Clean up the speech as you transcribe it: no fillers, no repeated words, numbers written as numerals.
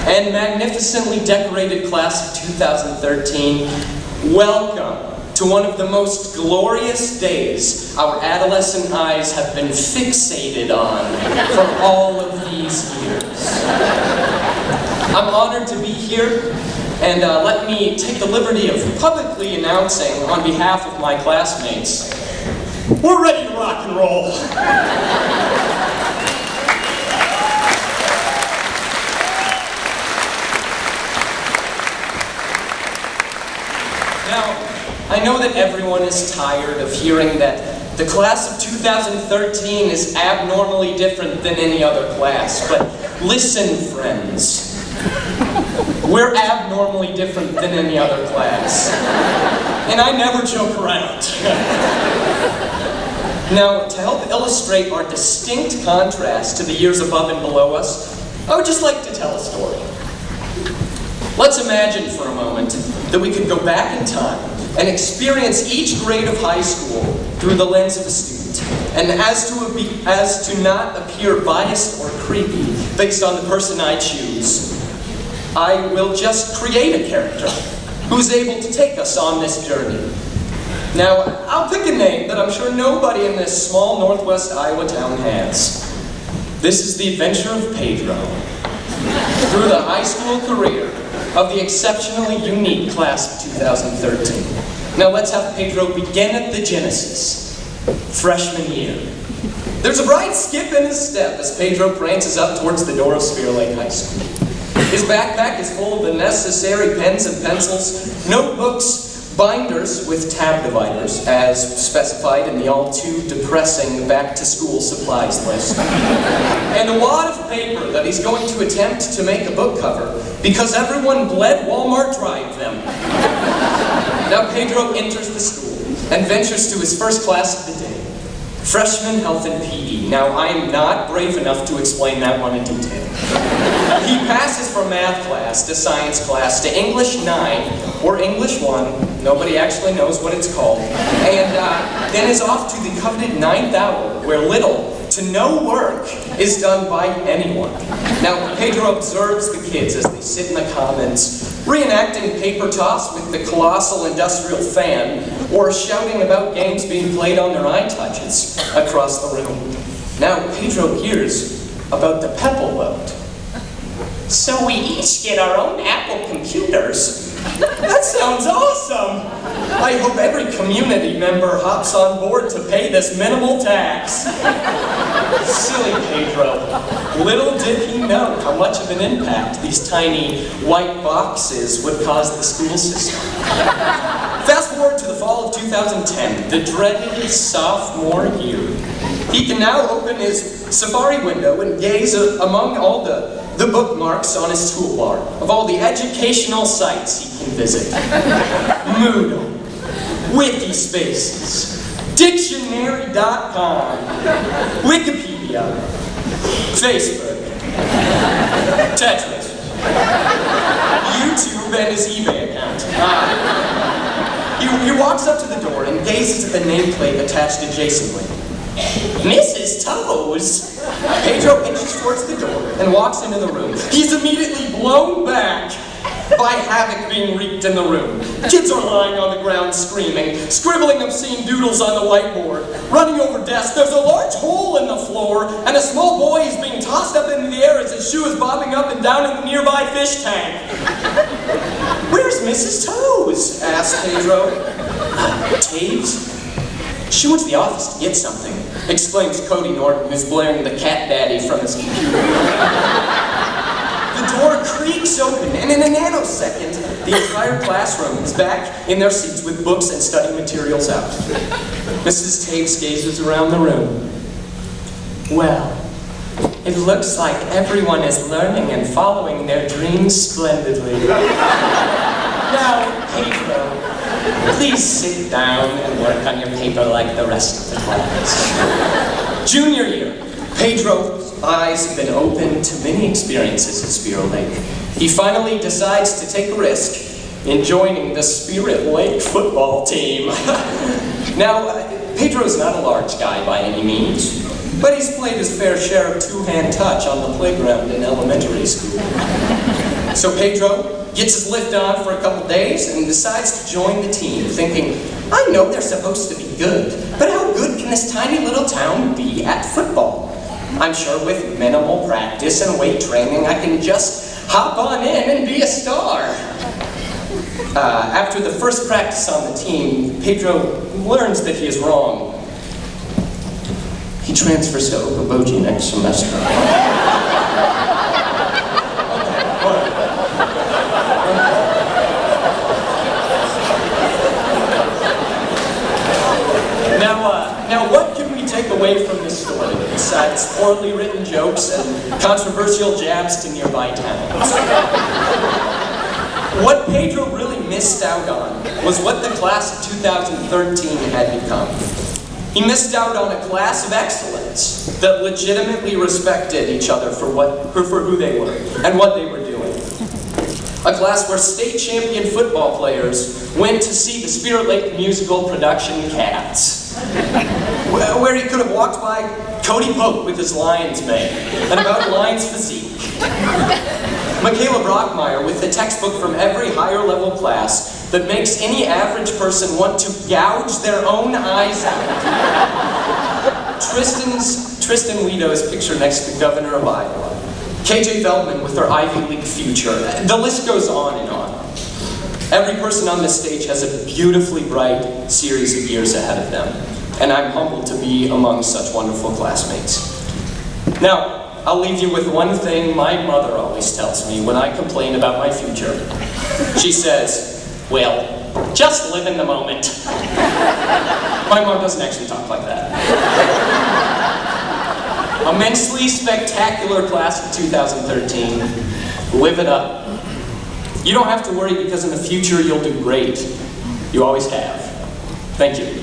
and magnificently decorated class of 2013, welcome to one of the most glorious days our adolescent eyes have been fixated on for all of these years. I'm honored to be here, and let me take the liberty of publicly announcing on behalf of my classmates, we're ready to rock and roll. Now, I know that everyone is tired of hearing that the class of 2013 is abnormally different than any other class, but listen, friends. We're abnormally different than any other class. And I never joke around. Now, to help illustrate our distinct contrast to the years above and below us, I would just like to tell a story. Let's imagine for a moment that we could go back in time and experience each grade of high school through the lens of a student. And as to not appear biased or creepy based on the person I choose, I will just create a character who's able to take us on this journey. Now, I'll pick a name that I'm sure nobody in this small northwest Iowa town has. This is the adventure of Pedro through the high school career of the exceptionally unique class of 2013. Now let's have Pedro begin at the genesis, freshman year. There's a bright skip in his step as Pedro prances up towards the door of Spear Lake High School. His backpack is full of the necessary pens and pencils, notebooks, binders with tab dividers, as specified in the all-too-depressing back-to-school supplies list, and a wad of paper that he's going to attempt to make a book cover because everyone bled Walmart Drive them. Now Pedro enters the school and ventures to his first class of the day, freshman health and PE. Now I am not brave enough to explain that one in detail. He passes from math class to science class to English 9 or English 1, nobody actually knows what it's called, and then is off to the coveted 9th hour where little to no work is done by anyone. Now Pedro observes the kids as they sit in the commons, reenacting paper toss with the colossal industrial fan or shouting about games being played on their iTouches across the room. Now Pedro hears about the Pebble Load. So we each get our own Apple computers. That sounds awesome! I hope every community member hops on board to pay this minimal tax. Silly Pedro. Little did he know how much of an impact these tiny white boxes would cause the school system. Fast forward to the fall of 2010, the dreaded sophomore year. He can now open his Safari window and gaze among all the bookmarks on his toolbar of all the educational sites he can visit. Moodle, Wikispaces, Dictionary.com, Wikipedia, Facebook, Tetris, YouTube, and his eBay account. He walks up to the door and gazes at the nameplate attached adjacently. Mrs. Toes! Pedro inches towards the door and walks into the room. He's immediately blown back by havoc being wreaked in the room. Kids are lying on the ground screaming, scribbling obscene doodles on the whiteboard, running over desks. There's a large hole in the floor, and a small boy is being tossed up into the air as his shoe is bobbing up and down in the nearby fish tank. Where's Mrs. Toes? Asked Pedro. Taves? She went to the office to get something, exclaims Cody Norton, who's blaring the cat daddy from his computer. The door creaks open, and in a nanosecond, the entire classroom is back in their seats with books and study materials out. Mrs. Taves gazes around the room. Well, it looks like everyone is learning and following their dreams splendidly. Now, Pedro, please sit down and work on your paper like the rest of the class. Junior year, Pedro's eyes have been open to many experiences at Spirit Lake. He finally decides to take a risk in joining the Spirit Lake football team. Now, Pedro's not a large guy by any means, but he's played his fair share of two-hand touch on the playground in elementary school. So Pedro gets his lift on for a couple days and decides to join the team, thinking, I know they're supposed to be good, but how good can this tiny little town be at football? I'm sure with minimal practice and weight training, I can just hop on in and be a star. After the first practice on the team, Pedro learns that he is wrong. He transfers to Okoboji next semester. Now what can we take away from this story besides poorly written jokes and controversial jabs to nearby towns? What Pedro really missed out on was what the class of 2013 had become. He missed out on a class of excellence that legitimately respected each other for who they were and what they were doing. A class where state champion football players went to see the Spirit Lake musical production Cats. Where he could have walked by Cody Pope with his lion's mane and about lion's physique. Michaela Brockmeyer with the textbook from every higher level class that makes any average person want to gouge their own eyes out. Tristan Leto's picture next to the governor of Iowa. KJ Veltman with her Ivy League future. The list goes on and on. Every person on this stage has a beautifully bright series of years ahead of them, and I'm humbled to be among such wonderful classmates. Now, I'll leave you with one thing my mother always tells me when I complain about my future. She says, well, just live in the moment. My mom doesn't actually talk like that. Immensely spectacular class of 2013. Live it up. You don't have to worry because in the future you'll do great. You always have. Thank you.